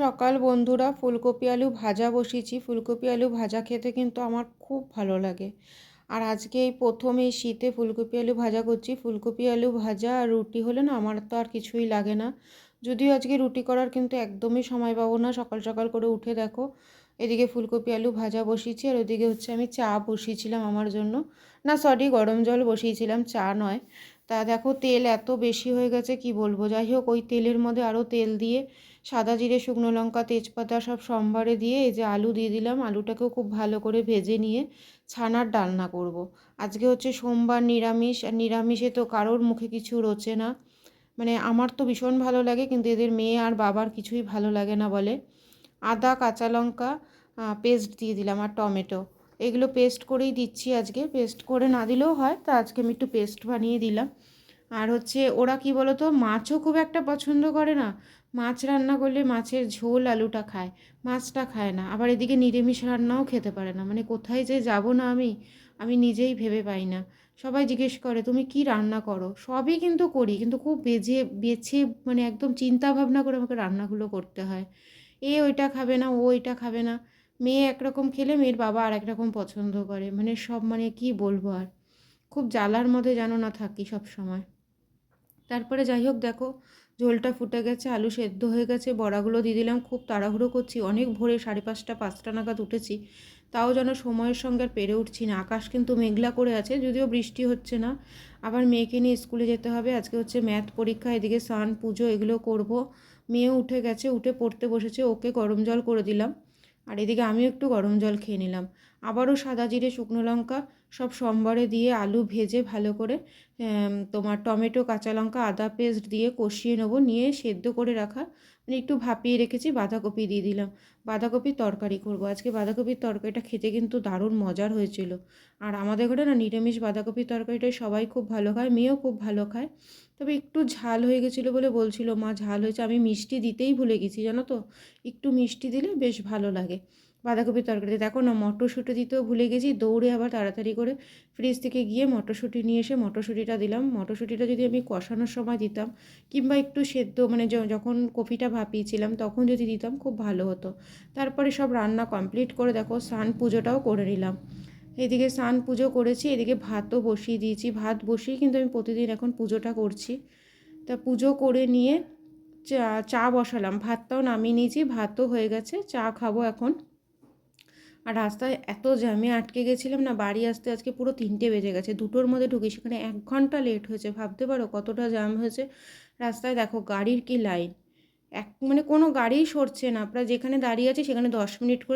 সকাল বন্ধুরা, ফুলকপি আলু ভাজা বসিয়েছি। ফুলকপি আলু ভাজা খেতে কিন্তু আমার খুব ভালো লাগে। আর আজকে এই প্রথম এই শীতে ফুলকপি আলু ভাজা করছি। ফুলকপি আলু ভাজা আর রুটি হলে না আমার তো আর কিছুই লাগে না। যদিও আজকে রুটি করার কিন্তু একদমই সময় পাবো না। সকাল সকাল করে উঠে দেখো এদিকে ফুলকপি আলু ভাজা বসিয়েছি, আর ওদিকে হচ্ছে আমি চা বসিয়েছিলাম আমার জন্য। না সরি, গরম জল বসিয়েছিলাম, চা নয়। তা দেখো তেল এত বেশি হয়ে গেছে কি বলবো। যাই হোক, ওই তেলের মধ্যে আরও তেল দিয়ে সাদা জিরে, শুকনো লঙ্কা, তেজপাতা সব সম্বারে দিয়ে এই যে আলু দিয়ে দিলাম। আলুটাকেও খুব ভালো করে ভেজে নিয়ে ছানার ডালনা করব। আজকে হচ্ছে সোমবার, নিরামিষ। আর নিরামিষে তো কারোর মুখে কিছু রোচে না। মানে আমার তো ভীষণ ভালো লাগে, কিন্তু এদের মেয়ে আর বাবার কিছুই ভালো লাগে না বলে। আদা, কাঁচা লঙ্কা পেস্ট দিয়ে দিলাম, আর টমেটো। এগুলো পেস্ট করেই দিচ্ছি আজকে। পেস্ট করে না দিলেও হয়, তা আজকে আমি একটু পেস্ট বানিয়ে দিলাম। আর হচ্ছে ওরা কি বলো তো, মাছও খুব একটা পছন্দ করে না। মাছ রান্না করলে মাছের ঝোল আলুটা খায়, মাছটা খায় না। আবার এদিকে নিরামিষ রান্নাও খেতে পারে না। মানে কোথায় যে যাব না আমি আমি নিজেই ভেবে পাই না। সবাই জিজ্ঞেস করে তুমি কি রান্না করো। সবই কিন্তু করি, কিন্তু খুব বেছে মানে একদম চিন্তা ভাবনা করে আমাকে রান্নাগুলো করতে হয়। ওইটা খাবে না, ও এটা খাবে না। মেয়ে একরকম খেলে মেয়ের বাবা আর একরকম পছন্দ করে। মানে সব, মানে কি বলবো আর। খুব জ্বালার মধ্যে যেন না থাকি সব সময়। তারপরে যাই হোক দেখো, ঝোলটা ফুটে গেছে, আলু সেদ্ধ হয়ে গেছে, বড়াগুলো দিয়ে দিলাম। খুব তাড়াহুড়ো করছি, অনেক ভোরে 5:30 5টা নাগাদ উঠেছি। তাও যেন সময়ের সঙ্গে আর পেরে উঠছি না। আকাশ কিন্তু মেঘলা করে আছে, যদিও বৃষ্টি হচ্ছে না। আবার মেয়েকে নিয়ে স্কুলে যেতে হবে। আজকে হচ্ছে ম্যাথ পরীক্ষা, এদিকে স্নান পুজো এগুলো করব। মেয়েও উঠে গেছে, উঠে পড়তে বসেছে, ওকে গরম জল করে দিলাম। আর এদিকে আমিও একটু গরম জল খেয়ে নিলাম। আবারও সাদা জিরে, শুকনো লঙ্কা সব সম্বারে দিয়ে আলু ভেজে ভালো করে তোমার টমেটো, কাঁচা লঙ্কা, আদা পেস্ট দিয়ে কষিয়ে নেবো। নিয়ে সেদ্ধ করে রাখা, মানে একটু ভাপিয়ে রেখেছি বাঁধাকপি দিয়ে দিলাম। বাঁধাকপির তরকারি করব আজকে। বাঁধাকপির তরকারিটা খেতে কিন্তু দারুণ মজার হয়েছিল। আর আমাদের ঘরে না নিরামিষ বাঁধাকপির তরকারিটাই সবাই খুব ভালো খায়, মেয়েও খুব ভালো খায়। তবে একটু ঝাল হয়ে গেছিলো বলে বলছিল মা ঝাল হয়েছে। আমি মিষ্টি দিতেই ভুলে গেছি জানো তো। একটু মিষ্টি দিলে বেশ ভালো লাগে বাঁধাকপির তরকারিতে। দেখো না, মটরশুঁটি দিতেও ভুলে গেছি। দৌড়ে আবার তাড়াতাড়ি করে ফ্রিজ থেকে গিয়ে মটরশুঁটি নিয়ে এসে মটরশুঁটিটা দিলাম। মটরশুঁটিটা যদি আমি কষানোর সময় দিতাম, কিংবা একটু সেদ্ধ মানে যখন কপিটা ভাপিয়েছিলাম তখন যদি দিতাম, খুব ভালো হতো। তারপরে সব রান্না কমপ্লিট করে দেখো স্নান পুজোটাও করে নিলাম। এদিকে স্নান পুজো করেছি, এদিকে ভাতও বসিয়ে দিয়েছি। ভাত বসিয়ে কিন্তু আমি প্রতিদিন এখন পুজোটা করছি। তা পুজো করে নিয়ে চা চা বসালাম, ভাতটাও নামিয়ে নিয়েছি, ভাতও হয়ে গেছে, চা খাবো এখন। আর রাস্তায় এত জ্যামে আটকে গেছিলাম না, বাড়ি আসতে আজকে পুরো 3টে বেজে গেছে। 2টোর মধ্যে ঢুকি, সেখানে 1 ঘন্টা লেট হয়েছে। ভাবতে পারো কতটা জ্যাম হয়েছে রাস্তায়। দেখো গাড়ির কি লাইন, মানে কোনো গাড়িই সরছে না। প্রায় যেখানে দাঁড়িয়ে আছি সেখানে 10 মিনিট করে